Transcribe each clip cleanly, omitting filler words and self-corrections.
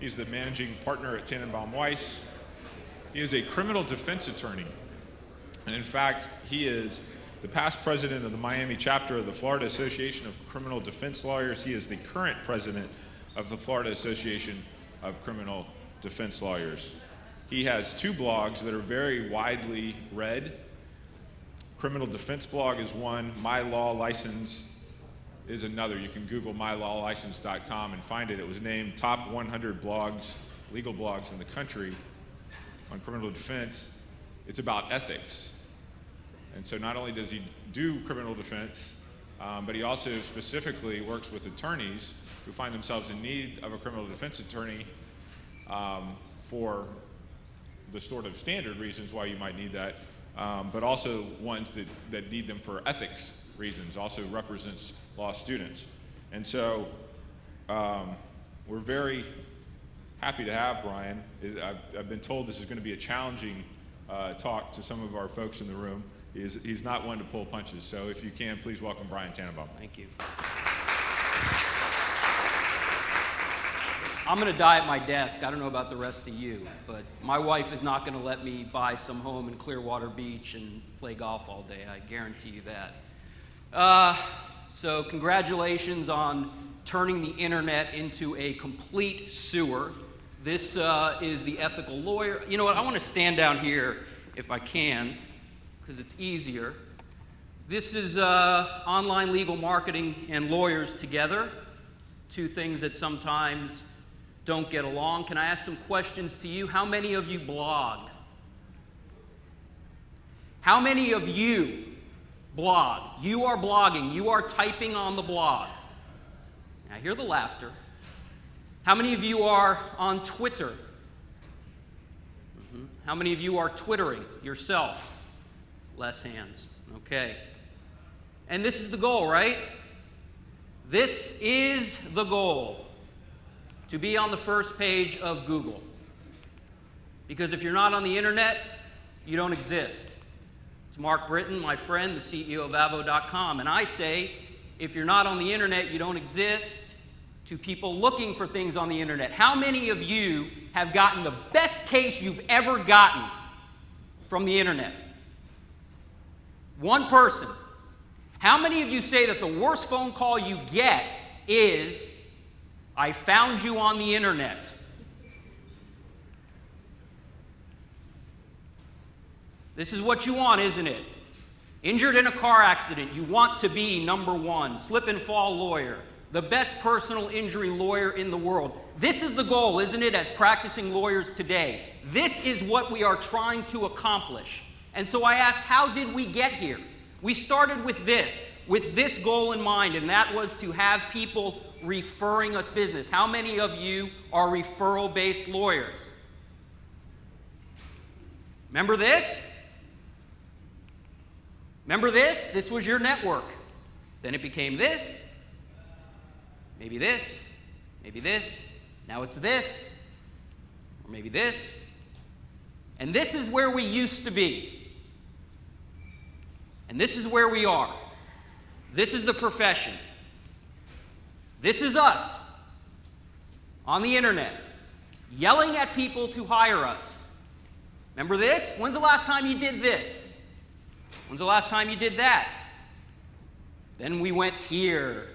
He's the managing partner at Tannebaum Weiss. He is a criminal defense attorney. And in fact, he is the past president of the Miami chapter of the Florida Association of Criminal Defense Lawyers. He is the current president of the Florida Association of Criminal Defense Lawyers. He has 2 blogs that are very widely read. Criminal Defense Blog is one, My Law License is another. You can Google mylawlicense.com and find it. It was named top 100 blogs, legal blogs in the country on criminal defense. It's about ethics. And so not only does he do criminal defense, but he also specifically works with attorneys who find themselves in need of a criminal defense attorney for the sort of standard reasons why you might need that, but also ones that need them for ethics reasons, also represents law students. And so we're very happy to have Brian. I've been told this is going to be a challenging talk to some of our folks in the room. He's not one to pull punches, so if you can, please welcome Brian Tannebaum. Thank you. I'm going to die at my desk. I don't know about the rest of you, but my wife is not going to let me buy some home in Clearwater Beach and play golf all day. I guarantee you that. So congratulations on turning the internet into a complete sewer. This is the ethical lawyer. You know what? I want to stand down here if I can, because it's easier. This is online legal marketing and lawyers together, 2 things that sometimes don't get along. Can I ask some questions to you? How many of you blog? How many of you blog? You are blogging. You are typing on the blog. I hear the laughter. How many of you are on Twitter? How many of you are twittering yourself? Less hands. Okay. And this is the goal, right? This is the goal. To be on the first page of Google. Because if you're not on the internet, you don't exist. It's Mark Britton, my friend, the CEO of Avo.com, and I say, if you're not on the internet, you don't exist, to people looking for things on the internet. How many of you have gotten the best case you've ever gotten from the internet? One person. How many of you say that the worst phone call you get is, I found you on the internet? This is what you want, isn't it? Injured in a car accident, you want to be number 1. Slip and fall lawyer, the best personal injury lawyer in the world. This is the goal, isn't it, as practicing lawyers today? This is what we are trying to accomplish. And so I ask, how did we get here? We started with this goal in mind, and that was to have people referring us business. How many of you are referral-based lawyers? Remember this? Remember this? This was your network. Then it became this, maybe this, maybe this. Now it's this, or maybe this. And this is where we used to be. And this is where we are. This is the profession. This is us on the internet, yelling at people to hire us. Remember this? When's the last time you did this? When's the last time you did that? Then we went here.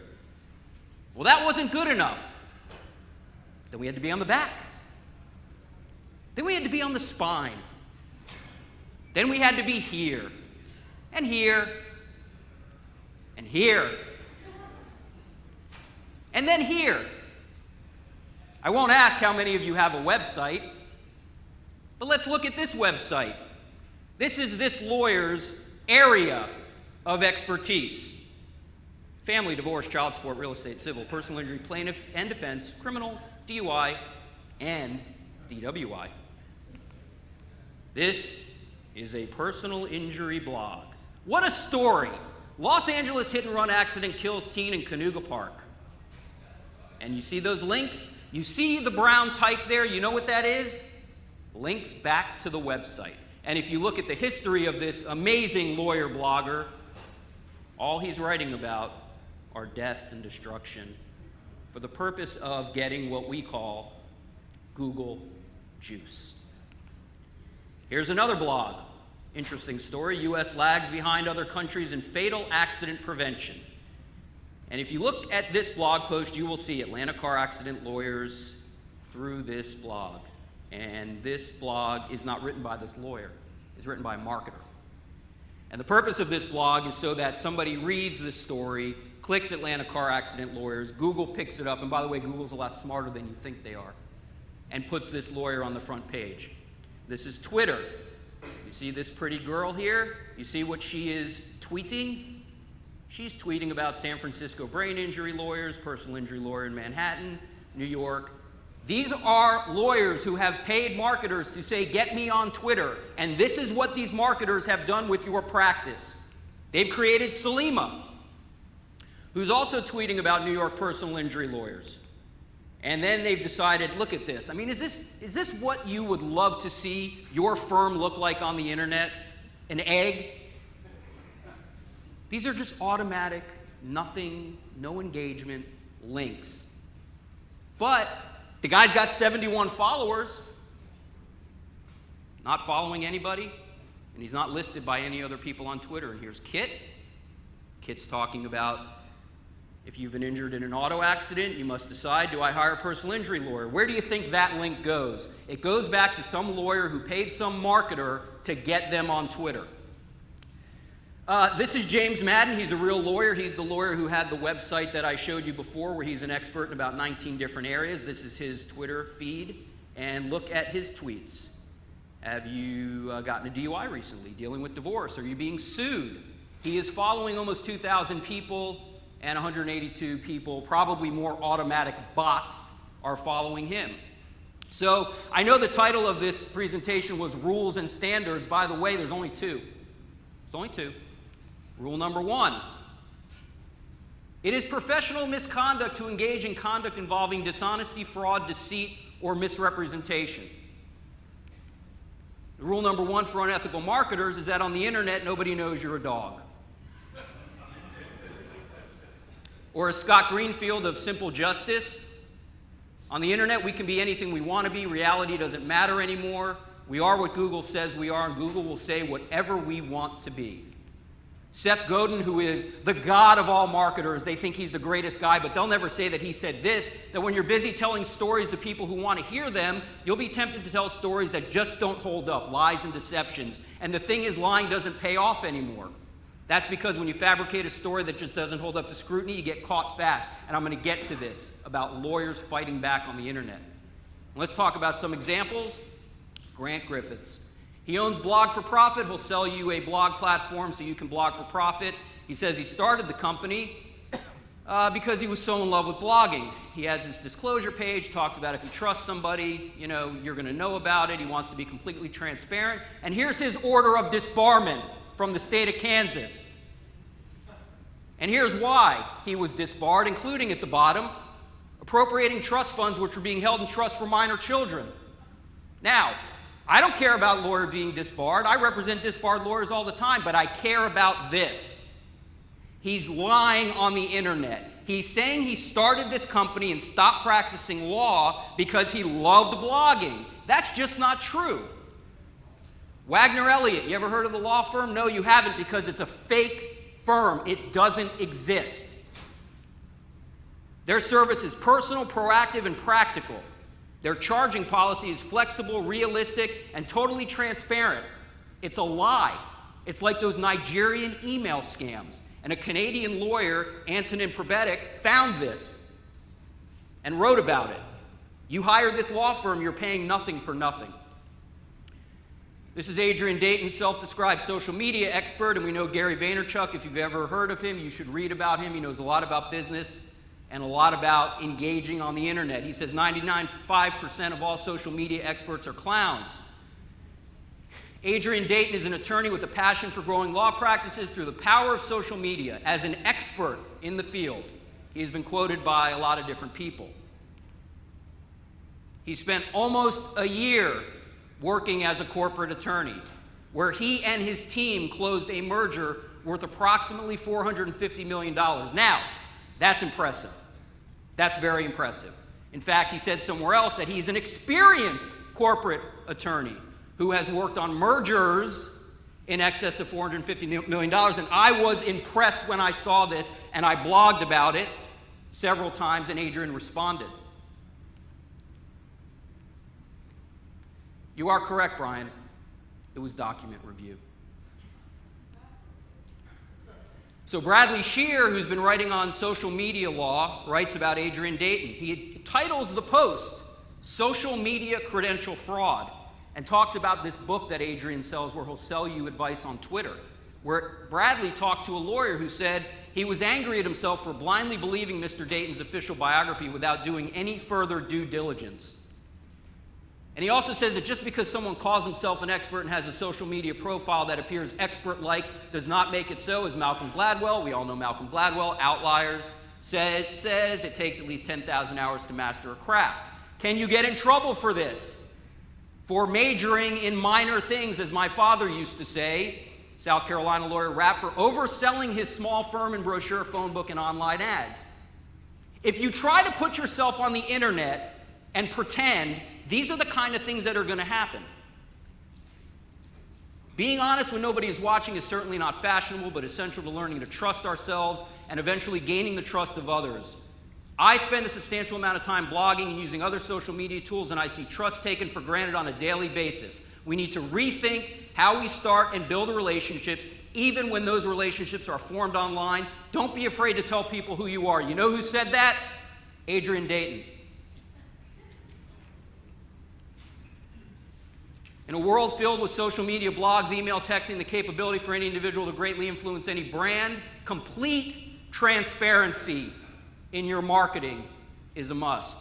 Well, that wasn't good enough. Then we had to be on the back. Then we had to be on the spine. Then we had to be here, and here, and here. And then here. I won't ask how many of you have a website, but let's look at this website. This is this lawyer's area of expertise. Family, divorce, child support, real estate, civil, personal injury, plaintiff and defense, criminal, DUI, and DWI. This is a personal injury blog. What a story. Los Angeles hit and run accident kills teen in Canoga Park. And you see those links? You see the brown type there? You know what that is? Links back to the website. And if you look at the history of this amazing lawyer blogger, all he's writing about are death and destruction for the purpose of getting what we call Google juice. Here's another blog. Interesting story. U.S. lags behind other countries in fatal accident prevention. And if you look at this blog post, you will see Atlanta car accident lawyers through this blog. And this blog is not written by this lawyer. It's written by a marketer. And the purpose of this blog is so that somebody reads this story, clicks Atlanta car accident lawyers, Google picks it up, and by the way, Google's a lot smarter than you think they are, and puts this lawyer on the front page. This is Twitter. You see this pretty girl here? You see what she is tweeting? She's tweeting about San Francisco brain injury lawyers, personal injury lawyer in Manhattan, New York. These are lawyers who have paid marketers to say, get me on Twitter. And this is what these marketers have done with your practice. They've created Salima, who's also tweeting about New York personal injury lawyers. And then they've decided, look at this. I mean, is this what you would love to see your firm look like on the internet? An egg? These are just automatic, nothing, no engagement links. But the guy's got 71 followers, not following anybody, and he's not listed by any other people on Twitter. And here's Kit. Kit's talking about, if you've been injured in an auto accident, you must decide, do I hire a personal injury lawyer? Where do you think that link goes? It goes back to some lawyer who paid some marketer to get them on Twitter. This is James Madden. He's a real lawyer. He's the lawyer who had the website that I showed you before, where he's an expert in about 19 different areas. This is his Twitter feed, and look at his tweets. Have you gotten a DUI recently, dealing with divorce? Are you being sued? He is following almost 2,000 people, and 182 people, probably more automatic bots, are following him. So I know the title of this presentation was Rules and Standards. By the way, there's only two. There's only two. Rule number 1. It is professional misconduct to engage in conduct involving dishonesty, fraud, deceit, or misrepresentation. Rule number 1 for unethical marketers is that on the internet, nobody knows you're a dog. Or as Scott Greenfield of Simple Justice, on the internet, we can be anything we want to be. Reality doesn't matter anymore. We are what Google says we are, and Google will say whatever we want to be. Seth Godin, who is the god of all marketers, they think he's the greatest guy, but they'll never say that he said this, that when you're busy telling stories to people who want to hear them, you'll be tempted to tell stories that just don't hold up, lies and deceptions. And the thing is, lying doesn't pay off anymore. That's because when you fabricate a story that just doesn't hold up to scrutiny, you get caught fast. And I'm going to get to this about lawyers fighting back on the internet. Let's talk about some examples. Grant Griffiths. He owns Blog for Profit. He'll sell you a blog platform so you can blog for profit. He says he started the company because he was so in love with blogging. He has his disclosure page, talks about if you trust somebody, you're going to know about it. He wants to be completely transparent. And here's his order of disbarment from the state of Kansas. And here's why he was disbarred, including at the bottom, appropriating trust funds which were being held in trust for minor children. Now, I don't care about lawyer being disbarred. I represent disbarred lawyers all the time, but I care about this. He's lying on the internet. He's saying he started this company and stopped practicing law because he loved blogging. That's just not true. Wagner Elliott, you ever heard of the law firm? No, you haven't, because it's a fake firm. It doesn't exist. Their service is personal, proactive, and practical. Their charging policy is flexible, realistic, and totally transparent. It's a lie. It's like those Nigerian email scams. And a Canadian lawyer, Antonin Probetic, found this and wrote about it. You hire this law firm, you're paying nothing for nothing. This is Adrian Dayton, self-described social media expert, and we know Gary Vaynerchuk. If you've ever heard of him, you should read about him. He knows a lot about business and a lot about engaging on the internet. He says 99.5% of all social media experts are clowns. Adrian Dayton is an attorney with a passion for growing law practices through the power of social media. As an expert in the field, he's been quoted by a lot of different people. He spent almost a year working as a corporate attorney, where he and his team closed a merger worth approximately $450 million. Now, that's impressive. That's very impressive. In fact, he said somewhere else that he's an experienced corporate attorney who has worked on mergers in excess of $450 million. And I was impressed when I saw this, and I blogged about it several times, and Adrian responded. You are correct, Brian. It was document review. So Bradley Shear, who's been writing on social media law, writes about Adrian Dayton. He titles the post, Social Media Credential Fraud, and talks about this book that Adrian sells where he'll sell you advice on Twitter, where Bradley talked to a lawyer who said he was angry at himself for blindly believing Mr. Dayton's official biography without doing any further due diligence. And he also says that just because someone calls himself an expert and has a social media profile that appears expert-like does not make it so. As Malcolm Gladwell, we all know Malcolm Gladwell, Outliers, says it takes at least 10,000 hours to master a craft. Can you get in trouble for this? For majoring in minor things, as my father used to say, South Carolina lawyer Rapp, for overselling his small firm in brochure, phone book, and online ads. If you try to put yourself on the internet and pretend, these are the kind of things that are going to happen. Being honest when nobody is watching is certainly not fashionable, but essential to learning to trust ourselves and eventually gaining the trust of others. I spend a substantial amount of time blogging and using other social media tools, and I see trust taken for granted on a daily basis. We need to rethink how we start and build relationships, even when those relationships are formed online. Don't be afraid to tell people who you are. You know who said that? Adrian Dayton. In a world filled with social media, blogs, email, texting, the capability for any individual to greatly influence any brand, complete transparency in your marketing is a must.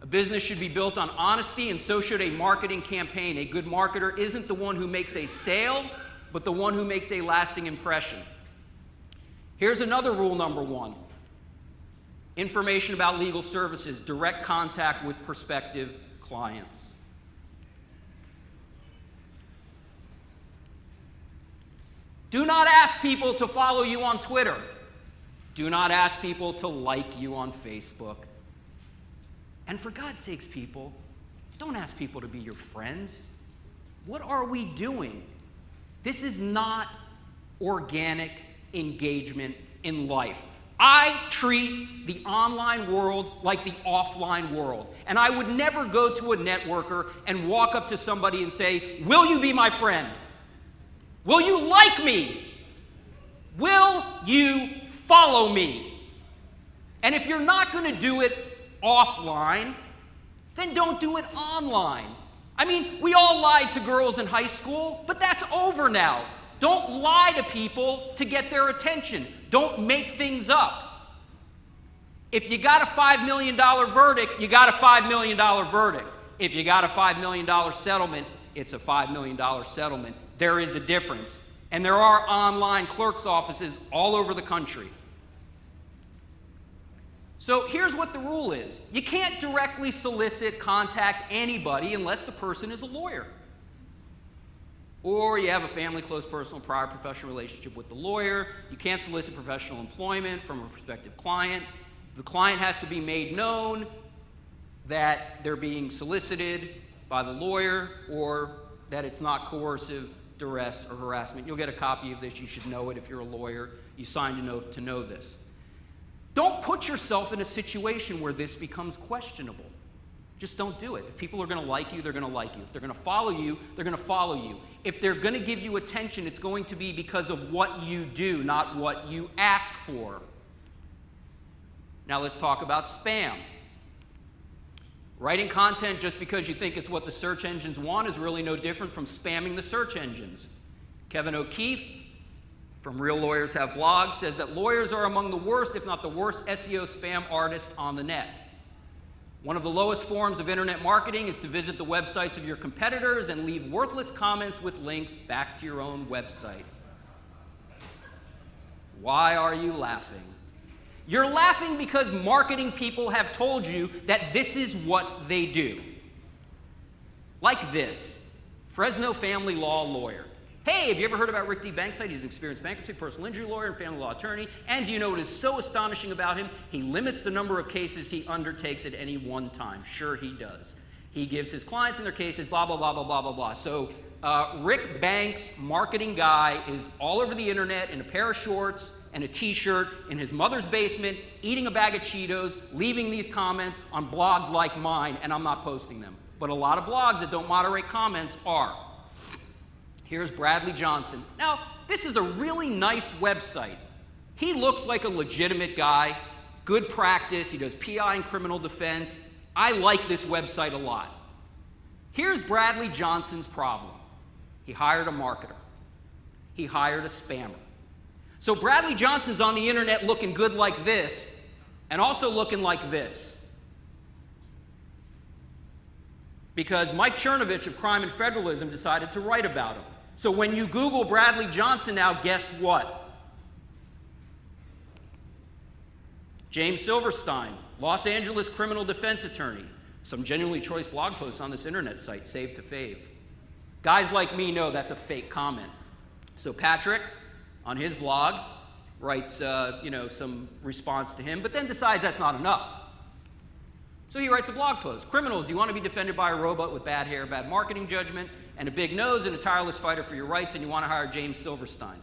A business should be built on honesty, and so should a marketing campaign. A good marketer isn't the one who makes a sale, but the one who makes a lasting impression. Here's another rule number one. Information about legal services, direct contact with prospective clients. Do not ask people to follow you on Twitter. Do not ask people to like you on Facebook. And for God's sakes, people, don't ask people to be your friends. What are we doing? This is not organic engagement in life. I treat the online world like the offline world. And I would never go to a networker and walk up to somebody and say, "Will you be my friend? Will you like me? Will you follow me?" And if you're not going to do it offline, then don't do it online. I mean, we all lied to girls in high school, but that's over now. Don't lie to people to get their attention. Don't make things up. If you got a $5 million verdict, you got a $5 million verdict. If you got a $5 million settlement, it's a $5 million settlement. There is a difference. And there are online clerk's offices all over the country. So here's what the rule is. You can't directly solicit, contact anybody unless the person is a lawyer. Or you have a family, close, personal, prior professional relationship with the lawyer. You can't solicit professional employment from a prospective client. The client has to be made known that they're being solicited by the lawyer, or that it's not coercive, duress, or harassment. You'll get a copy of this. You should know it if you're a lawyer. You signed an oath to know this. Don't put yourself in a situation where this becomes questionable. Just don't do it. If people are going to like you, they're going to like you. If they're going to follow you, they're going to follow you. If they're going to give you attention, it's going to be because of what you do, not what you ask for. Now let's talk about spam. Writing content just because you think it's what the search engines want is really no different from spamming the search engines. Kevin O'Keefe from Real Lawyers Have Blogs says that lawyers are among the worst, if not the worst, SEO spam artists on the net. One of the lowest forms of internet marketing is to visit the websites of your competitors and leave worthless comments with links back to your own website. Why are you laughing? You're laughing because marketing people have told you that this is what they do. Like this, Fresno family law lawyer. Hey, have you ever heard about Rick D. Bankside? He's an experienced bankruptcy, personal injury lawyer, and family law attorney. And do you know what is so astonishing about him? He limits the number of cases he undertakes at any one time. Sure, he does. He gives his clients and their cases, blah, blah, blah, blah, blah, blah, blah. So Rick Banks, marketing guy, is all over the internet in a pair of shorts and a t-shirt in his mother's basement, eating a bag of Cheetos, leaving these comments on blogs like mine, and I'm not posting them. But a lot of blogs that don't moderate comments are. Here's Bradley Johnson. Now, this is a really nice website. He looks like a legitimate guy, good practice, he does PI and criminal defense. I like this website a lot. Here's Bradley Johnson's problem. He hired a marketer. He hired a spammer. So Bradley Johnson's on the internet looking good like this, and also looking like this. Because Mike Chernovich of Crime and Federalism decided to write about him. So when you Google Bradley Johnson now, guess what? James Silverstein, Los Angeles criminal defense attorney. Some genuinely choice blog posts on this internet site, save to fave. Guys like me know that's a fake comment. So Patrick, on his blog, writes some response to him, but then decides that's not enough. So he writes a blog post. Criminals, do you want to be defended by a robot with bad hair, bad marketing judgment, and a big nose, and a tireless fighter for your rights, and you want to hire James Silverstein?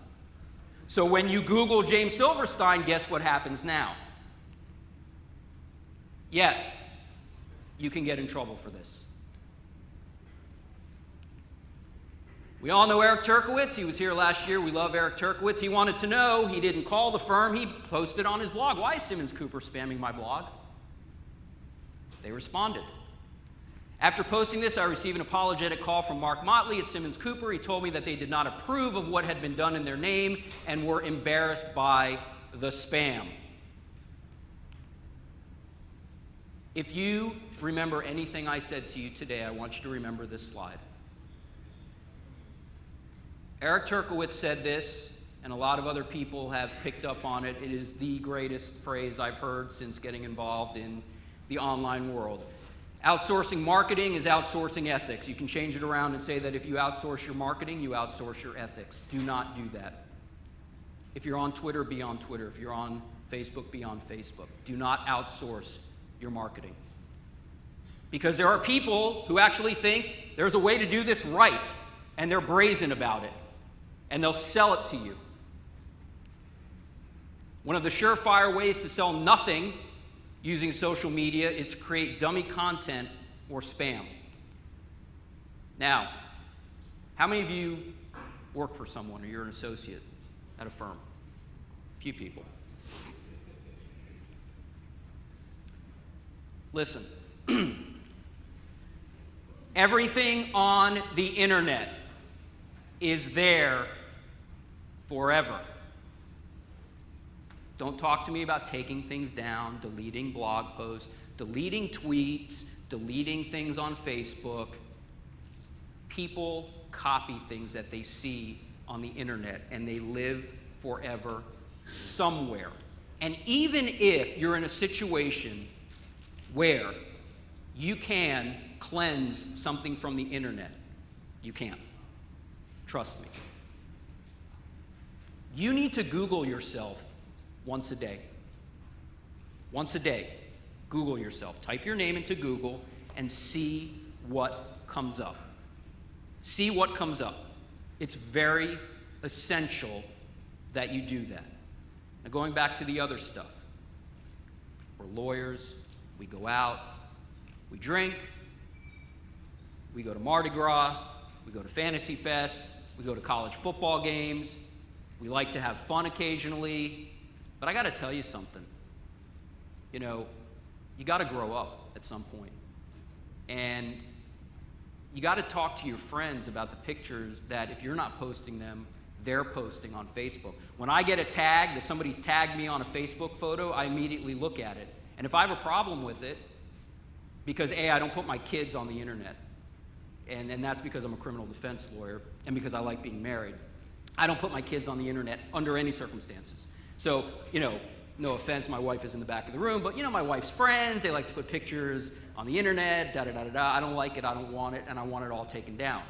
So when you Google James Silverstein, guess what happens now? Yes, you can get in trouble for this. We all know Eric Turkowitz. He was here last year. We love Eric Turkowitz. He wanted to know. He didn't call the firm. He posted on his blog, why is Simmons Cooper spamming my blog? They responded. After posting this, I received an apologetic call from Mark Motley at Simmons Cooper. He told me that they did not approve of what had been done in their name and were embarrassed by the spam. If you remember anything I said to you today, I want you to remember this slide. Eric Turkowitz said this, and a lot of other people have picked up on it. It is the greatest phrase I've heard since getting involved in the online world. Outsourcing marketing is outsourcing ethics. You can change it around and say that if you outsource your marketing, you outsource your ethics. Do not do that. If you're on Twitter, be on Twitter. If you're on Facebook, be on Facebook. Do not outsource your marketing. Because there are people who actually think there's a way to do this right, and they're brazen about it, and they'll sell it to you. One of the surefire ways to sell nothing using social media is to create dummy content or spam. Now, how many of you work for someone or you're an associate at a firm? A few people. Listen, everything on the internet is there forever. Don't talk to me about taking things down, deleting blog posts, deleting tweets, deleting things on Facebook. People copy things that they see on the internet, and they live forever somewhere. And even if you're in a situation where you can cleanse something from the internet, you can't. Trust me. You need to Google yourself once a day. Once a day, Google yourself. Type your name into Google and see what comes up. See what comes up. It's very essential that you do that. Now, going back to the other stuff. We're lawyers. We go out. We drink. We go to Mardi Gras. We go to Fantasy Fest. We go to college football games. We like to have fun occasionally. But I got to tell you something. You know, you got to grow up at some point. And you got to talk to your friends about the pictures that if you're not posting them, they're posting on Facebook. When I get a tag that somebody's tagged me on a Facebook photo, I immediately look at it. And if I have a problem with it, because A, I don't put my kids on the internet, and that's because I'm a criminal defense lawyer, and because I like being married, I don't put my kids on the internet under any circumstances. So, you know, no offense, my wife is in the back of the room, but you know, my wife's friends, they like to put pictures on the internet, da-da-da-da-da. I don't like it, I don't want it, and I want it all taken down.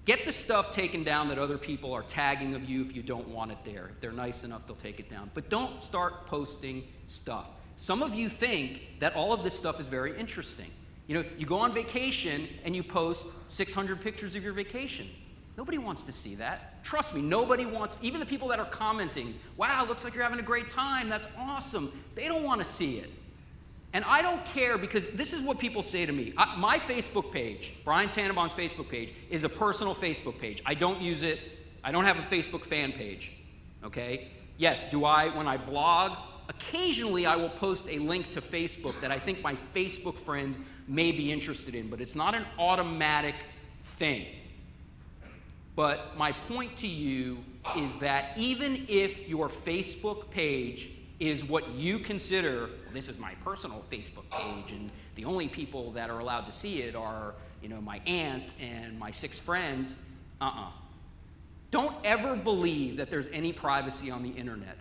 Get the stuff taken down that other people are tagging of you if you don't want it there. If they're nice enough, they'll take it down. But don't start posting stuff. Some of you think that all of this stuff is very interesting. You know, you go on vacation and you post 600 pictures of your vacation. Nobody wants to see that. Trust me, nobody wants, even the people that are commenting, wow, looks like you're having a great time, that's awesome. They don't want to see it. And I don't care, because this is what people say to me. My Facebook page, Brian Tannebaum's Facebook page, is a personal Facebook page. I don't use it. I don't have a Facebook fan page, okay? Yes, when I blog, occasionally I will post a link to Facebook that I think my Facebook friends may be interested in, but it's not an automatic thing. But my point to you is that even if your Facebook page is what you consider, this is my personal Facebook page, and the only people that are allowed to see it are, you know, my aunt and my 6 friends, Don't ever believe that there's any privacy on the internet.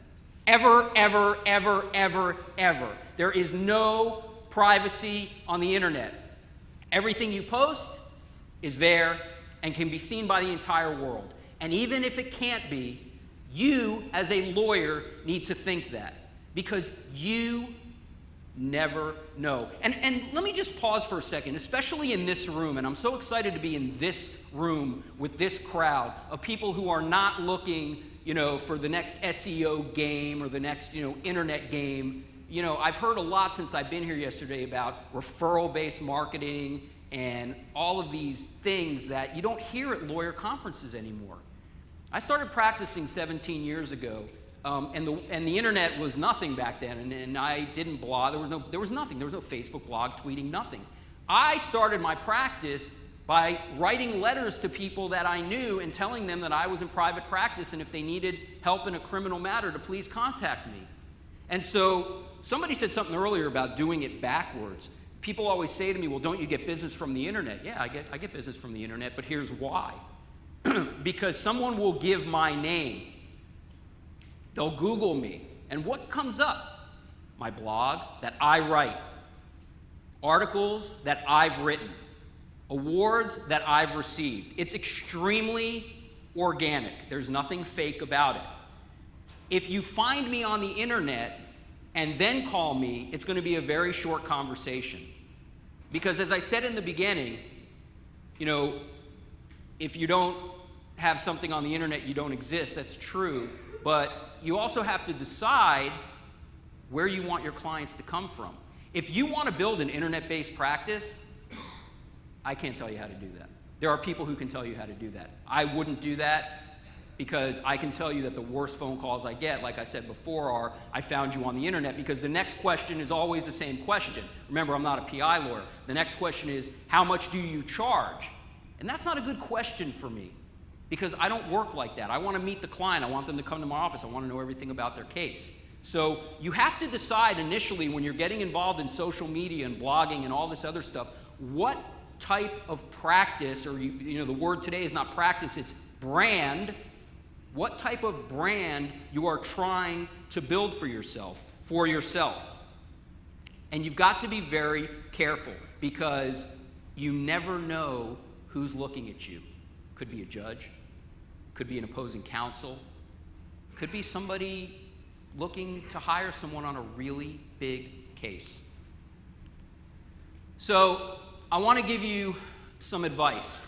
Ever, ever, ever, ever, ever. There is no privacy on the internet. Everything you post is there and can be seen by the entire world. And even if it can't be, you as a lawyer need to think that, because you never know. And let me just pause for a second, especially in this room, and I'm so excited to be in this room with this crowd of people who are not looking, you know, for the next SEO game or the next, you know, internet game. You know, I've heard a lot since I've been here yesterday about referral-based marketing and all of these things that you don't hear at lawyer conferences anymore. I started practicing 17 years ago, and the internet was nothing back then, and I didn't blog. There was nothing. There was no Facebook blog, tweeting, nothing. I started my practice by writing letters to people that I knew and telling them that I was in private practice, and if they needed help in a criminal matter, to please contact me. And so somebody said something earlier about doing it backwards. People always say to me, well, don't you get business from the internet? Yeah, I get business from the internet, but here's why. Because someone will give my name. They'll Google me, and what comes up? My blog that I write, articles that I've written, awards that I've received. It's extremely organic. There's nothing fake about it. If you find me on the internet and then call me, it's going to be a very short conversation. Because as I said in the beginning, you know, if you don't have something on the internet, you don't exist. That's true. But you also have to decide where you want your clients to come from. If you want to build an internet-based practice, I can't tell you how to do that. There are people who can tell you how to do that. I wouldn't do that, because I can tell you that the worst phone calls I get, like I said before, are, I found you on the internet, because the next question is always the same question. Remember, I'm not a PI lawyer. The next question is, how much do you charge? And that's not a good question for me, because I don't work like that. I want to meet the client. I want them to come to my office. I want to know everything about their case. So you have to decide initially, when you're getting involved in social media and blogging and all this other stuff, what type of practice, or you know, the word today is not practice, it's brand. What type of brand you are trying to build for yourself, And you've got to be very careful, because you never know who's looking at you. Could be a judge, could be an opposing counsel, could be somebody looking to hire someone on a really big case. So I want to give you some advice.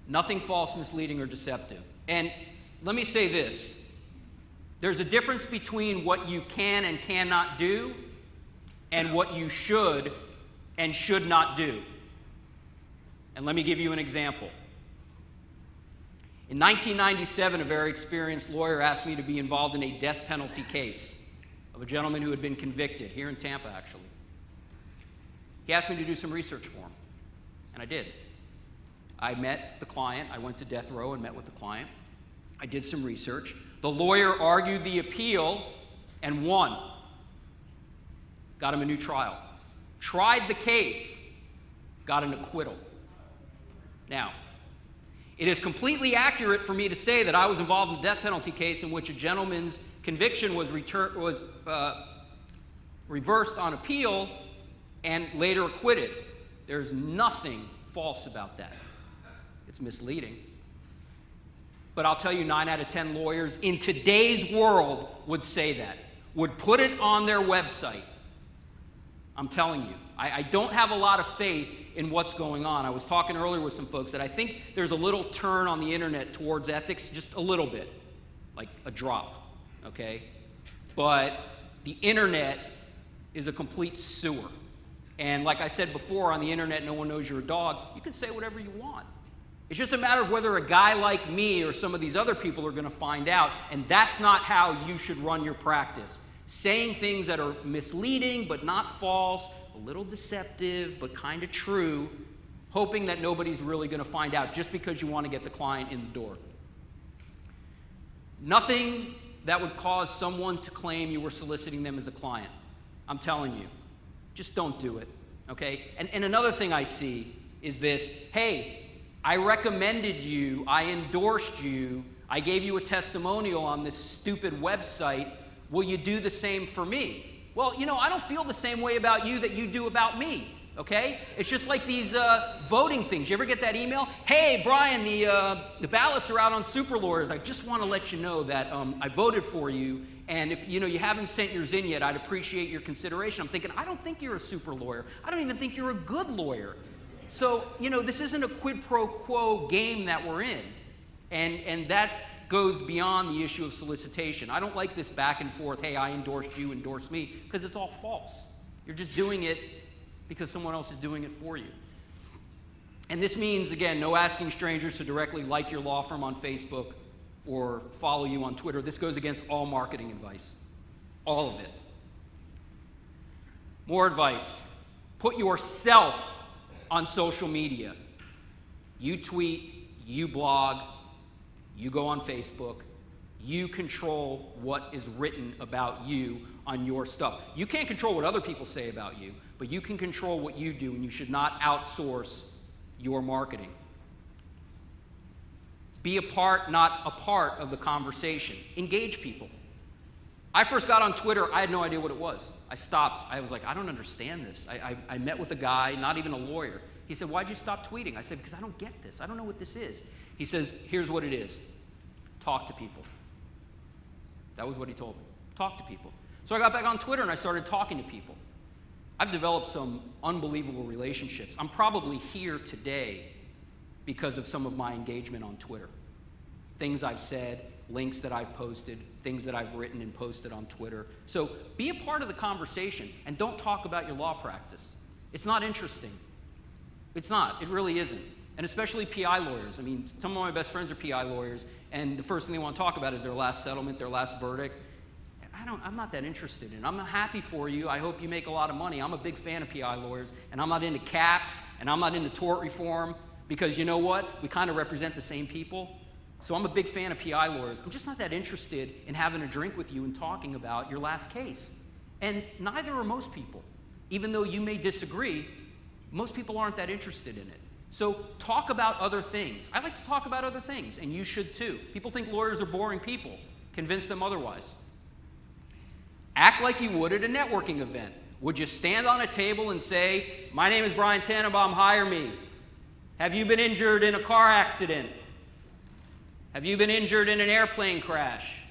Nothing false, misleading, or deceptive. And let me say this. There's a difference between what you can and cannot do and what you should and should not do. And let me give you an example. In 1997, a very experienced lawyer asked me to be involved in a death penalty case of a gentleman who had been convicted, here in Tampa, actually. He asked me to do some research for him, and I did. I met the client. I went to death row and met with the client. I did some research. The lawyer argued the appeal and won. Got him a new trial. Tried the case, got an acquittal. Now, it is completely accurate for me to say that I was involved in a death penalty case in which a gentleman's conviction was reversed on appeal and later acquitted. There's nothing false about that. It's misleading. But I'll tell you, 9 out of 10 lawyers in today's world would say that, would put it on their website. I'm telling you, I don't have a lot of faith in what's going on. I was talking earlier with some folks that I think there's a little turn on the internet towards ethics, just a little bit, like a drop, okay? But the internet is a complete sewer. And like I said before, on the internet, no one knows you're a dog. You can say whatever you want. It's just a matter of whether a guy like me or some of these other people are going to find out, and that's not how you should run your practice. Saying things that are misleading but not false, a little deceptive but kind of true, hoping that nobody's really going to find out just because you want to get the client in the door. Nothing that would cause someone to claim you were soliciting them as a client. I'm telling you, just don't do it, okay? And another thing I see is this: hey, I recommended you, I endorsed you, I gave you a testimonial on this stupid website. Will you do the same for me? Well, you know, I don't feel the same way about you that you do about me, okay? It's just like these voting things. You ever get that email? Hey, Brian, the ballots are out on Super Lawyers. I just want to let you know that I voted for you, and if you haven't sent yours in yet, I'd appreciate your consideration. I'm thinking, I don't think you're a super lawyer. I don't even think you're a good lawyer. So, this isn't a quid pro quo game that we're in. And that goes beyond the issue of solicitation. I don't like this back and forth, hey, I endorsed you, endorse me, because it's all false. You're just doing it because someone else is doing it for you. And this means, again, no asking strangers to directly like your law firm on Facebook or follow you on Twitter. This goes against all marketing advice, all of it. More advice: put yourself on social media. You tweet, you blog, you go on Facebook, you control what is written about you on your stuff. You can't control what other people say about you, but you can control what you do, and you should not outsource your marketing. Be a part, not a part of the conversation. Engage people. I first got on Twitter, I had no idea what it was. I stopped. I was like, I don't understand this. I met with a guy, not even a lawyer. He said, why'd you stop tweeting? I said, because I don't get this. I don't know what this is. He says, here's what it is. Talk to people. That was what he told me. Talk to people. So I got back on Twitter and I started talking to people. I've developed some unbelievable relationships. I'm probably here today because of some of my engagement on Twitter. Things I've said, links that I've posted, things that I've written and posted on Twitter. So be a part of the conversation and don't talk about your law practice. It's not interesting. It's not. It really isn't. And especially PI lawyers. I mean, some of my best friends are PI lawyers, and the first thing they want to talk about is their last settlement, their last verdict. I'm not that interested in it. I'm happy for you. I hope you make a lot of money. I'm a big fan of PI lawyers, and I'm not into caps, and I'm not into tort reform, because you know what? We kind of represent the same people. So I'm a big fan of PI lawyers. I'm just not that interested in having a drink with you and talking about your last case. And neither are most people. Even though you may disagree, most people aren't that interested in it. So talk about other things. I like to talk about other things, and you should too. People think lawyers are boring people. Convince them otherwise. Act like you would at a networking event. Would you stand on a table and say, my name is Brian Tannebaum, hire me? Have you been injured in a car accident? Have you been injured in an airplane crash?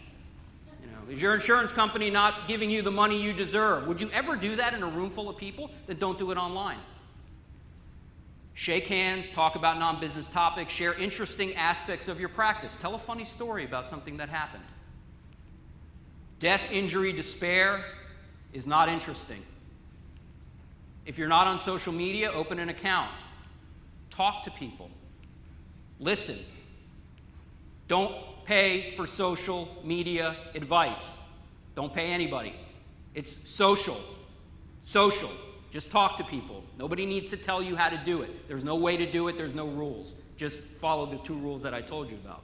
Is your insurance company not giving you the money you deserve? Would you ever do that in a room full of people? Then don't do it online. Shake hands, talk about non-business topics, share interesting aspects of your practice. Tell a funny story about something that happened. Death, injury, despair is not interesting. If you're not on social media, open an account. Talk to people. Listen. Don't pay for social media advice. Don't pay anybody. It's social. Social. Just talk to people. Nobody needs to tell you how to do it. There's no way to do it. There's no rules. Just follow the 2 rules that I told you about.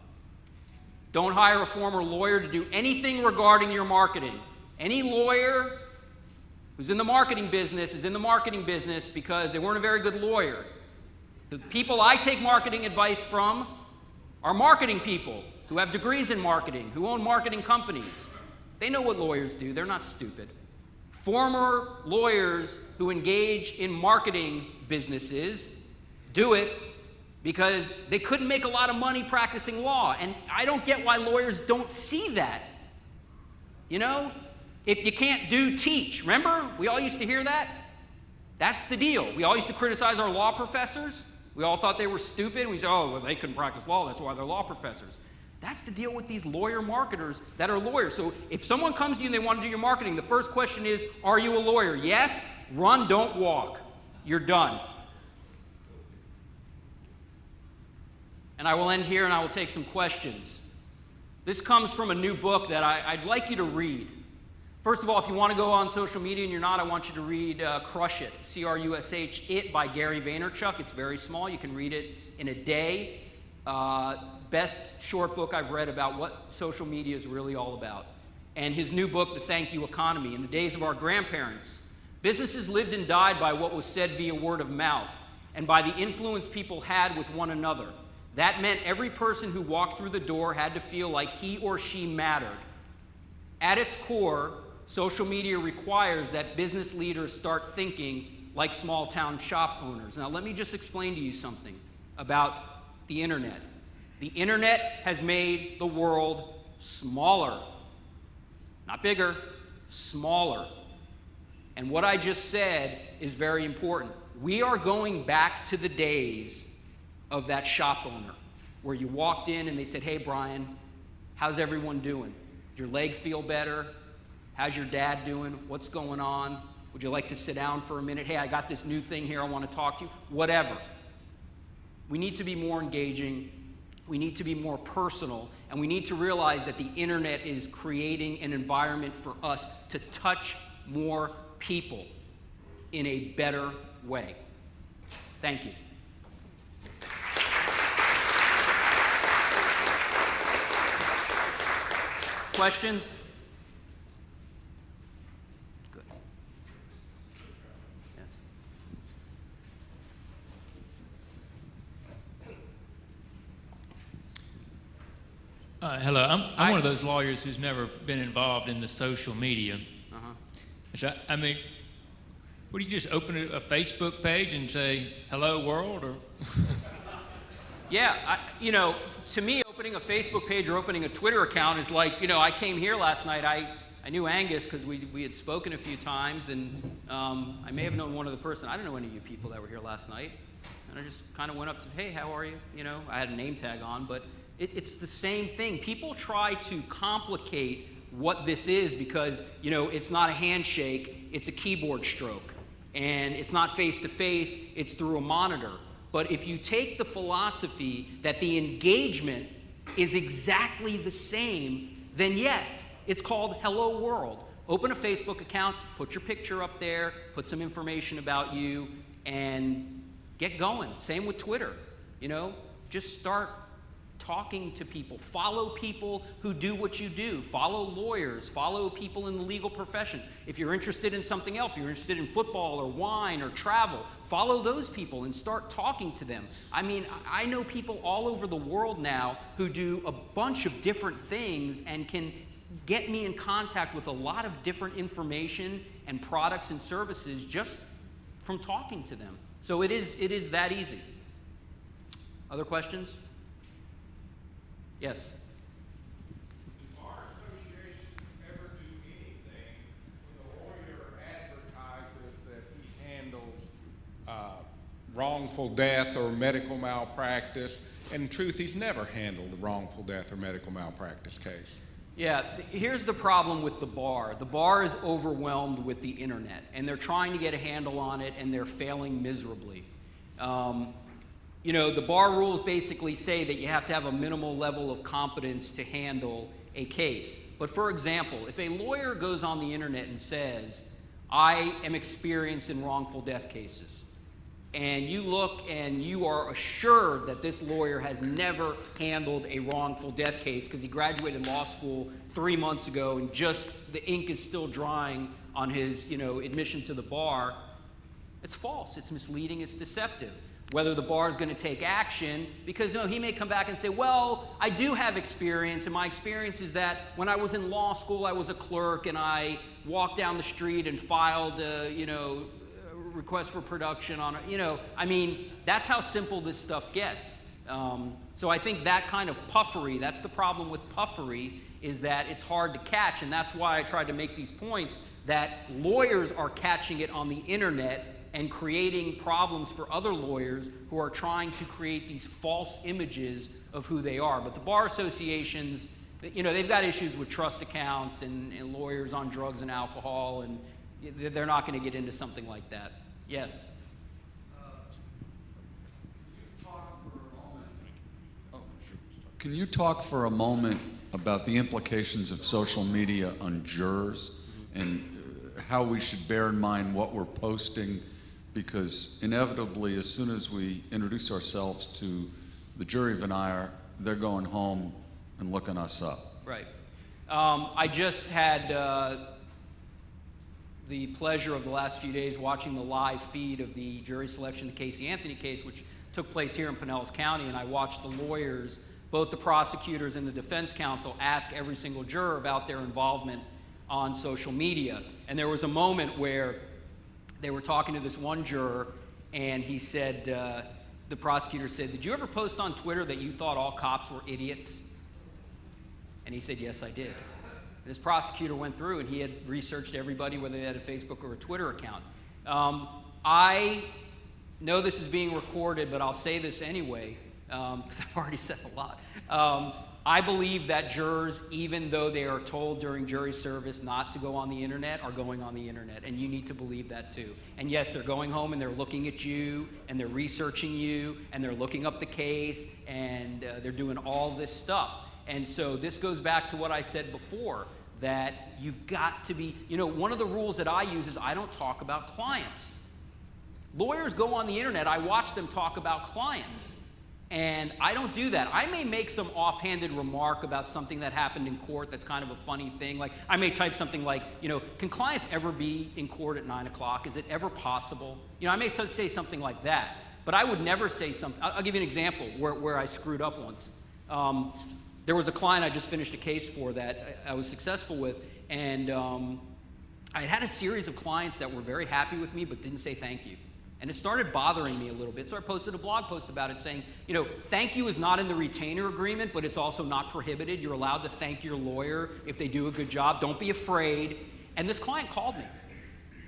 Don't hire a former lawyer to do anything regarding your marketing. Any lawyer who's in the marketing business is in the marketing business because they weren't a very good lawyer. The people I take marketing advice from are marketing people who have degrees in marketing, who own marketing companies. They know what lawyers do. They're not stupid. Former lawyers who engage in marketing businesses do it because they couldn't make a lot of money practicing law. And I don't get why lawyers don't see that. You know, if you can't do, teach. Remember, we all used to hear that? That's the deal. We all used to criticize our law professors. We all thought they were stupid. We said, oh, well, they couldn't practice law. That's why they're law professors. That's the deal with these lawyer marketers that are lawyers. So if someone comes to you and they want to do your marketing, the first question is, are you a lawyer? Yes. Run, don't walk. You're done. And I will end here and I will take some questions. This comes from a new book that I'd like you to read. First of all, if you want to go on social media and you're not, I want you to read Crush It, C-R-U-S-H, It by Gary Vaynerchuk. It's very small. You can read it in a day. Best short book I've read about what social media is really all about. And his new book, The Thank You Economy. In the days of our grandparents, businesses lived and died by what was said via word of mouth and by the influence people had with one another. That meant every person who walked through the door had to feel like he or she mattered. At its core, social media requires that business leaders start thinking like small town shop owners. Now, let me just explain to you something about the internet. The internet has made the world smaller. Not bigger, smaller. And what I just said is very important. We are going back to the days of that shop owner where you walked in and they said, hey, Brian, how's everyone doing? Did your leg feel better? How's your dad doing? What's going on? Would you like to sit down for a minute? Hey, I got this new thing here I want to talk to you. Whatever. We need to be more engaging. We need to be more personal. And we need to realize that the internet is creating an environment for us to touch more people in a better way. Thank you. Questions? Good. Yes. Hello. I'm one of those lawyers who's never been involved in the social media. I mean, would you just open a Facebook page and say, hello, world? Or Yeah, to me, opening a Facebook page or opening a Twitter account is like, I came here last night. I knew Angus because we had spoken a few times, and I may have known one other person. I don't know any of you people that were here last night. And I just kind of went up to, hey, how are you? I had a name tag on, but it's the same thing. People try to complicate what this is because, it's not a handshake, it's a keyboard stroke. And it's not face-to-face, it's through a monitor. But if you take the philosophy that the engagement is exactly the same, then yes, it's called Hello World. Open a Facebook account, put your picture up there, put some information about you, and get going. Same with Twitter. Just start talking to people. Follow people who do what you do. Follow lawyers. Follow people in the legal profession. If you're interested in something else, if you're interested in football or wine or travel, follow those people and start talking to them. I mean, I know people all over the world now who do a bunch of different things and can get me in contact with a lot of different information and products and services just from talking to them. So it is that easy. Other questions? Yes. Does our association ever do anything when a lawyer advertises that he handles wrongful death or medical malpractice? And in truth, he's never handled a wrongful death or medical malpractice case. Yeah, here's the problem with the bar. The bar is overwhelmed with the internet, and they're trying to get a handle on it, and they're failing miserably. The bar rules basically say that you have to have a minimal level of competence to handle a case. But for example, if a lawyer goes on the internet and says, I am experienced in wrongful death cases, and you look and you are assured that this lawyer has never handled a wrongful death case because he graduated law school 3 months ago and just the ink is still drying on his admission to the bar, it's false, it's misleading, it's deceptive. Whether the bar is going to take action, because he may come back and say, well, I do have experience, and my experience is that when I was in law school, I was a clerk, and I walked down the street and filed, request for production on, I mean, that's how simple this stuff gets. So I think that kind of puffery, that's the problem with puffery, is that it's hard to catch, and that's why I tried to make these points that lawyers are catching it on the internet and creating problems for other lawyers who are trying to create these false images of who they are. But the bar associations, they've got issues with trust accounts and lawyers on drugs and alcohol, and they're not going to get into something like that. Yes? Can you talk for a moment about the implications of social media on jurors and how we should bear in mind what we're posting? Because inevitably, as soon as we introduce ourselves to the jury veneer, they're going home and looking us up. Right. I just had the pleasure of the last few days watching the live feed of the jury selection, the Casey Anthony case, which took place here in Pinellas County, and I watched the lawyers, both the prosecutors and the defense counsel, ask every single juror about their involvement on social media. And there was a moment where they were talking to this one juror, and he said, the prosecutor said, "Did you ever post on Twitter that you thought all cops were idiots?" And he said, "Yes, I did." And this prosecutor went through, and he had researched everybody, whether they had a Facebook or a Twitter account. I know this is being recorded, but I'll say this anyway, because I've already said a lot. I believe that jurors, even though they are told during jury service not to go on the internet, are going on the internet, and you need to believe that too. And yes, they're going home and they're looking at you, and they're researching you, and they're looking up the case, and they're doing all this stuff. And so this goes back to what I said before, that you've got to be, one of the rules that I use is I don't talk about clients. Lawyers go on the internet, I watch them talk about clients. And I don't do that. I may make some offhanded remark about something that happened in court that's kind of a funny thing. Like, I may type something like, can clients ever be in court at 9 o'clock? Is it ever possible? I may say something like that. But I would never say something. I'll give you an example where I screwed up once. There was a client I just finished a case for that I was successful with. And I had a series of clients that were very happy with me but didn't say thank you. And it started bothering me a little bit. So I posted a blog post about it saying, thank you is not in the retainer agreement, but it's also not prohibited. You're allowed to thank your lawyer if they do a good job. Don't be afraid. And this client called me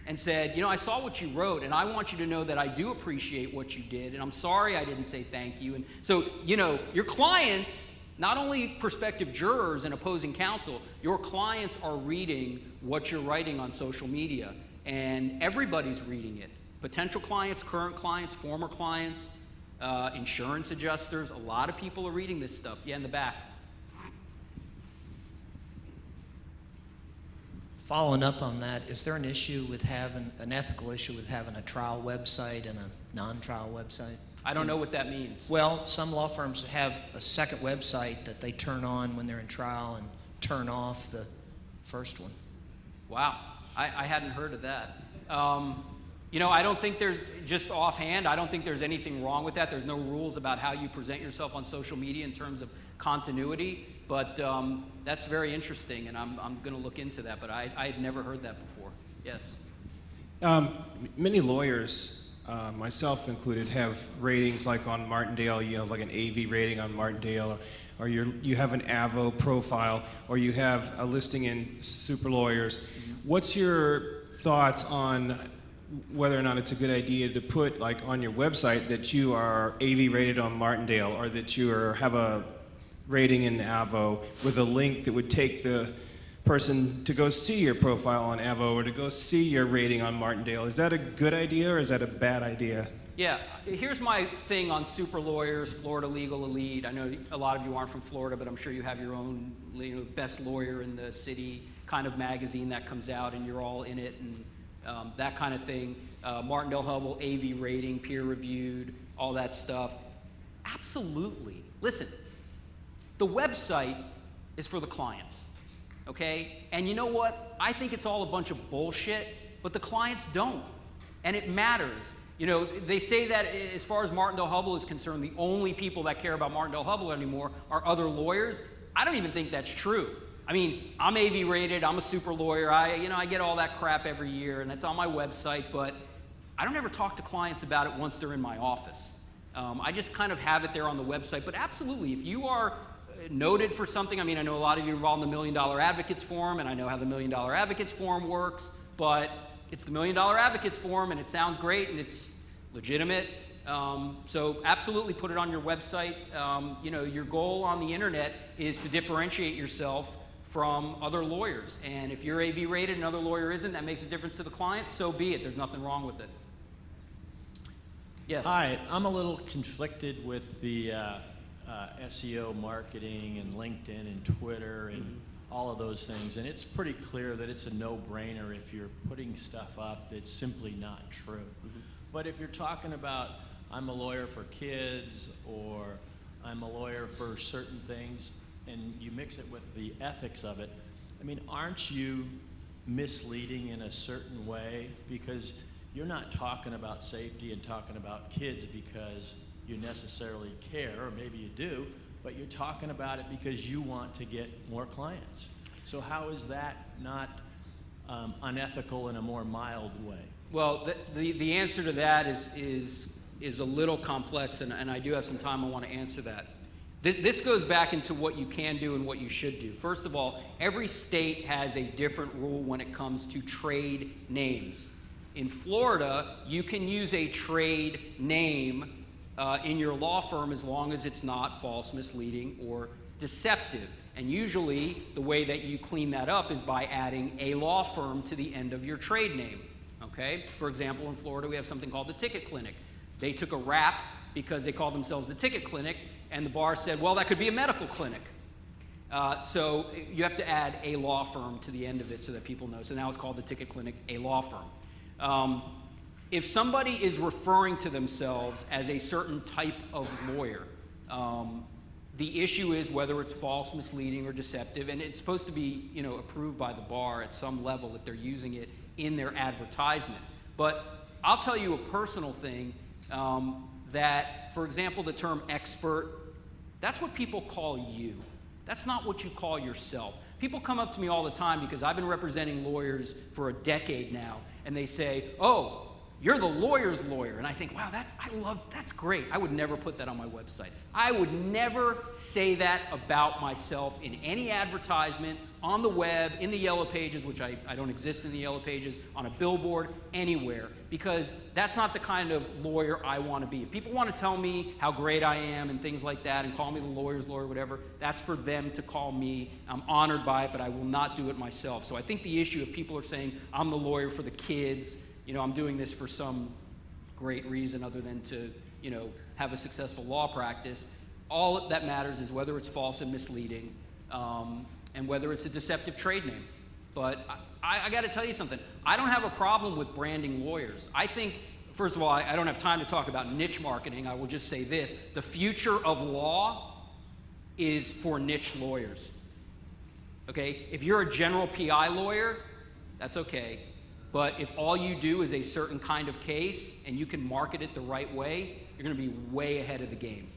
and said, I saw what you wrote, and I want you to know that I do appreciate what you did, and I'm sorry I didn't say thank you. And so, your clients, not only prospective jurors and opposing counsel, your clients are reading what you're writing on social media, and everybody's reading it. Potential clients, current clients, former clients, insurance adjusters, a lot of people are reading this stuff. Yeah, in the back. Following up on that, is there an ethical issue with having a trial website and a non-trial website? I don't know what that means. Well, some law firms have a second website that they turn on when they're in trial and turn off the first one. Wow, I hadn't heard of that. I don't think there's, just offhand, I don't think there's anything wrong with that. There's no rules about how you present yourself on social media in terms of continuity, but that's very interesting, and I'm going to look into that, but I had never heard that before. Yes? Many lawyers, myself included, have ratings like on Martindale. You have like an AV rating on Martindale, or you have an AVO profile, or you have a listing in Super Lawyers. What's your thoughts on whether or not it's a good idea to put like on your website that you are AV rated on Martindale, or that you have a rating in AVO with a link that would take the person to go see your profile on AVO or to go see your rating on Martindale? Is that a good idea or is that a bad idea? Yeah, here's my thing on Super Lawyers, Florida Legal Elite. I know a lot of you aren't from Florida, but I'm sure you have your own best lawyer in the city kind of magazine that comes out, and you're all in it, and that kind of thing. Martindale Hubbell, AV rating, peer reviewed, all that stuff. Absolutely. Listen, the website is for the clients, okay? And you know what? I think it's all a bunch of bullshit, but the clients don't, and it matters. They say that as far as Martindale Hubbell is concerned, the only people that care about Martindale Hubbell anymore are other lawyers. I don't even think that's true. I mean, I'm AV rated, I'm a super lawyer, I get all that crap every year, and it's on my website, but I don't ever talk to clients about it once they're in my office. I just kind of have it there on the website. But absolutely, if you are noted for something, I mean, I know a lot of you are involved in the $1 Million Advocates Forum, and I know how the $1 Million Advocates Forum works, but it's the $1 Million Advocates Forum, and it sounds great, and it's legitimate. So absolutely put it on your website. You know, your goal on the internet is to differentiate yourself from other lawyers. And if you're AV rated and another lawyer isn't, that makes a difference to the client, so be it. There's nothing wrong with it. Yes? Hi, I'm a little conflicted with the SEO marketing and LinkedIn and Twitter and all of those things. And it's pretty clear that it's a no-brainer if you're putting stuff up that's simply not true. But if you're talking about, I'm a lawyer for kids, or I'm a lawyer for certain things, and you mix it with the ethics of it, I mean, aren't you misleading in a certain way? Because you're not talking about safety and talking about kids because you necessarily care, or maybe you do, but you're talking about it because you want to get more clients. So how is that not unethical in a more mild way? Well, the answer to that is a little complex, and I do have some time I want to answer that. This goes back into what you can do and what you should do. First of all, every state has a different rule when it comes to trade names. In Florida, you can use a trade name in your law firm as long as it's not false, misleading, or deceptive. And usually, the way that you clean that up is by adding a law firm to the end of your trade name. Okay? For example, in Florida, we have something called the Ticket Clinic. They took a rap because they called themselves the Ticket Clinic, and the bar said, well, that could be a medical clinic. So you have to add a law firm to the end of it so that people know. So now it's called the Ticket Clinic, a law firm. If somebody is referring to themselves as a certain type of lawyer, the issue is whether it's false, misleading, or deceptive, and it's supposed to be, you know, approved by the bar at some level if they're using it in their advertisement. But I'll tell you a personal thing, that, for example, the term expert, that's what people call you. That's not what you call yourself. People come up to me all the time because I've been representing lawyers for a decade now, and they say, oh, you're the lawyer's lawyer. And I think, wow, that's great. I would never put that on my website. I would never say that about myself in any advertisement, on the web, in the Yellow Pages, which I don't exist in the Yellow Pages, on a billboard, anywhere, because that's not the kind of lawyer I want to be. If people want to tell me how great I am and things like that and call me the lawyer's lawyer, whatever, that's for them to call me. I'm honored by it, but I will not do it myself. So I think the issue, if people are saying, I'm the lawyer for the kids, you know, I'm doing this for some great reason other than to, you know, have a successful law practice, all that matters is whether it's false and misleading, and whether it's a deceptive trade name. But I got to tell you something. I don't have a problem with branding lawyers. I think, first of all, I don't have time to talk about niche marketing. I will just say this. The future of law is for niche lawyers. Okay? If you're a general PI lawyer, that's okay. But if all you do is a certain kind of case and you can market it the right way, you're going to be way ahead of the game.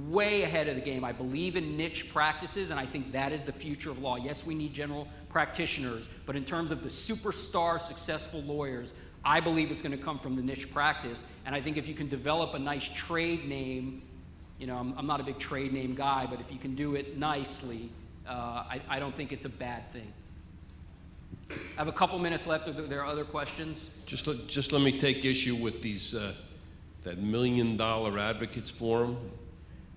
Way ahead of the game. I believe in niche practices, and I think that is the future of law. Yes, we need general practitioners, but in terms of the superstar successful lawyers, I believe it's going to come from the niche practice. And I think if you can develop a nice trade name, you know, I'm not a big trade name guy, but if you can do it nicely, I don't think it's a bad thing. I have a couple minutes left. Are there other questions? Just let me take issue with these that $1 Million Advocates Forum.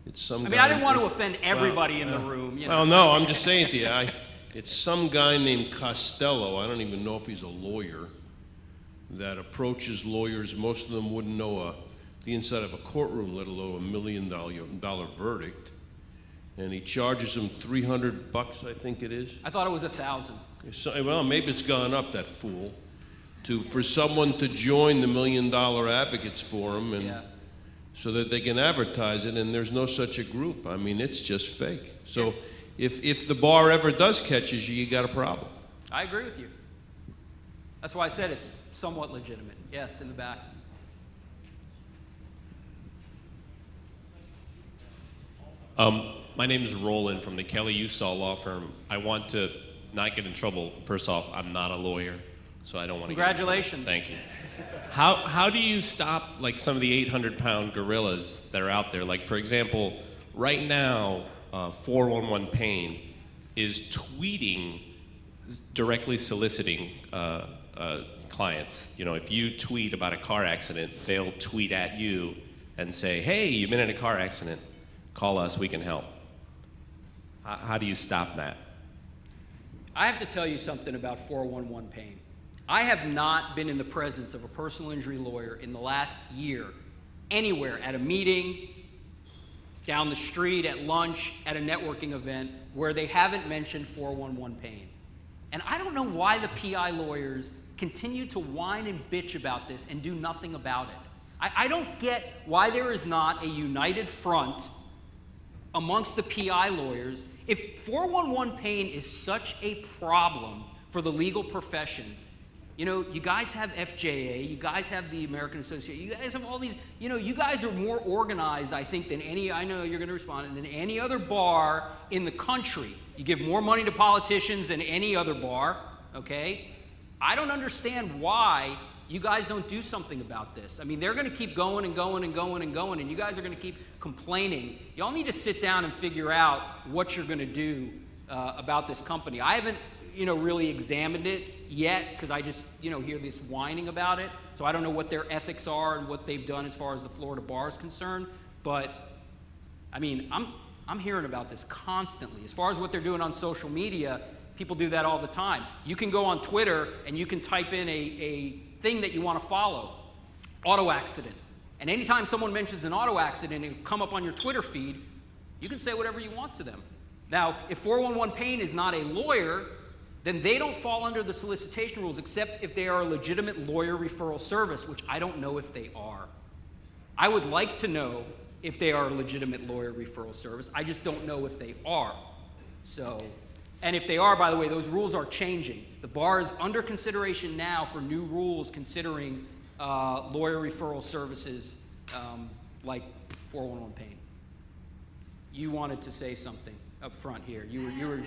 It's some. I mean, I didn't want to offend everybody in the room. You know? Well, no, I'm just saying to you, it's some guy named Costello. I don't even know if he's a lawyer that approaches lawyers. Most of them wouldn't know the inside of a courtroom, let alone $1 million verdict. And he charges them $300, I think it is. I thought it was 1,000. So, well, maybe it's gone up, that fool, for someone to join the $1 Million Advocates Forum, and so that they can advertise it, and there's no such a group. I mean, it's just fake. So if the bar ever does catches you, you got a problem. I agree with you. That's why I said it's somewhat legitimate. Yes, in the back. My name is Roland from the Kelly Usall Law Firm. I want to not get in trouble. First off, I'm not a lawyer, so I don't want to. Congratulations. Thank you. How do you stop like some of the 800-pound gorillas that are out there? Like for example, right now, 411 Pain is tweeting, directly soliciting clients. You know, if you tweet about a car accident, they'll tweet at you and say, "Hey, you've been in a car accident. Call us. We can help." How do you stop that? I have to tell you something about 411 Pain. I have not been in the presence of a personal injury lawyer in the last year, anywhere, at a meeting, down the street, at lunch, at a networking event, where they haven't mentioned 411 Pain. And I don't know why the PI lawyers continue to whine and bitch about this and do nothing about it. I don't get why there is not a united front amongst the PI lawyers. If 411 Pain is such a problem for the legal profession, you know, you guys have FJA, you guys have the American Association, you guys have all these, you know, you guys are more organized, I think, than any, I know you're going to respond, than any other bar in the country. You give more money to politicians than any other bar, okay? I don't understand why you guys don't do something about this. I mean, they're going to keep going and going and going and going, and you guys are going to keep complaining. Y'all need to sit down and figure out what you're going to do about this company. I haven't, you know, really examined it yet because I just, you know, hear this whining about it. So I don't know what their ethics are and what they've done as far as the Florida bar is concerned. But I mean, I'm hearing about this constantly. As far as what they're doing on social media, people do that all the time. You can go on Twitter and you can type in a thing that you want to follow, auto accident. And anytime someone mentions an auto accident and come up on your Twitter feed, you can say whatever you want to them. Now, if 411 Pain is not a lawyer, then they don't fall under the solicitation rules except if they are a legitimate lawyer referral service, which I don't know if they are. I would like to know if they are a legitimate lawyer referral service. I just don't know if they are. So, and if they are, by the way, those rules are changing. The bar is under consideration now for new rules considering lawyer referral services like 411 Pain. You wanted to say something up front here. You were. I do.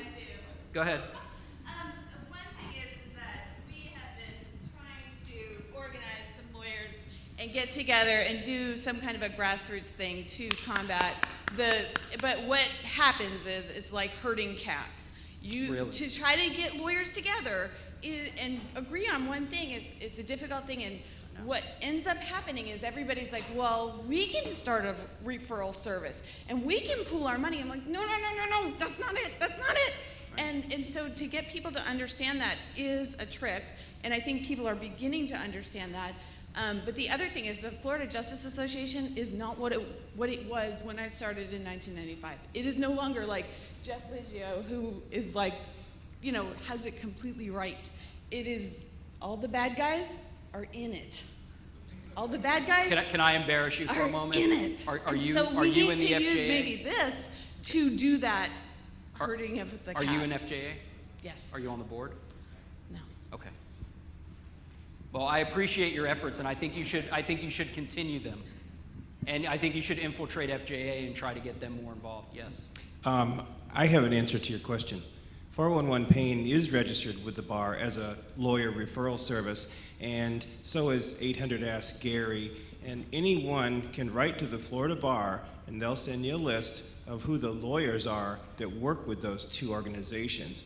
Go ahead. One thing is that we have been trying to organize some lawyers and get together and do some kind of a grassroots thing to combat but what happens is it's like herding cats. Really? To try to get lawyers together and agree on one thing, it's a difficult thing, and what ends up happening is everybody's like, well, we can start a referral service and we can pool our money. I'm like, no, that's not it. Right. And so to get people to understand that is a trip, and I think people are beginning to understand that. But the other thing is the Florida Justice Association is not what it was when I started in 1995. It is no longer like Jeff Liggio, who is like, you know, has it completely right. It is all the bad guys are in it. All the bad guys Can I embarrass you for a moment? in it. Are And you so we in need the to FJA? use maybe this to do that herding of the Are cats. you in FJA? Yes. Are you on the board? No. Okay. Well, I appreciate your efforts, and I think you should continue them. And I think you should infiltrate FJA and try to get them more involved. Yes. I have an answer to your question. 411 Pain is registered with the bar as a lawyer referral service, and so is 800 Ask Gary. And anyone can write to the Florida bar, and they'll send you a list of who the lawyers are that work with those two organizations.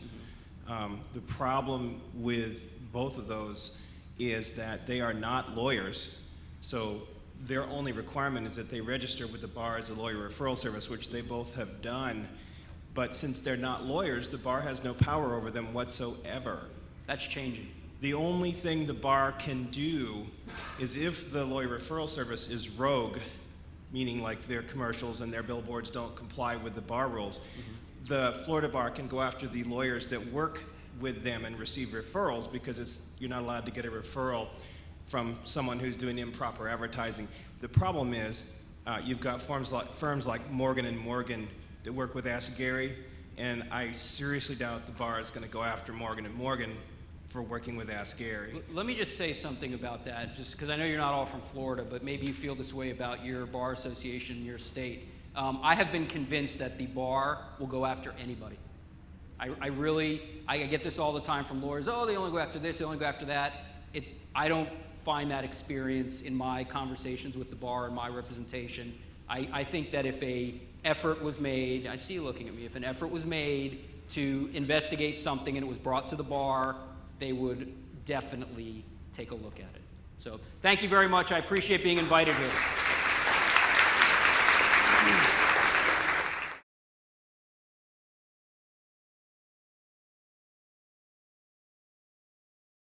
The problem with both of those is that they are not lawyers, so their only requirement is that they register with the bar as a lawyer referral service, which they both have done. But since they're not lawyers, the bar has no power over them whatsoever. That's changing. The only thing the bar can do is if the lawyer referral service is rogue, meaning like their commercials and their billboards don't comply with the bar rules, the Florida bar can go after the lawyers that work with them and receive referrals, because you're not allowed to get a referral from someone who's doing improper advertising. The problem is you've got firms like Morgan & Morgan that work with Ask Gary, and I seriously doubt the bar is going to go after Morgan & Morgan for working with Ask Gary. Let me just say something about that, just because I know you're not all from Florida, but maybe you feel this way about your bar association in your state. I have been convinced that the bar will go after anybody. I get this all the time from lawyers. Oh, they only go after this, they only go after that. I don't find that experience in my conversations with the bar and my representation. I think that if a effort was made, I see you looking at me, if an effort was made to investigate something and it was brought to the bar, they would definitely take a look at it. So thank you very much. I appreciate being invited here.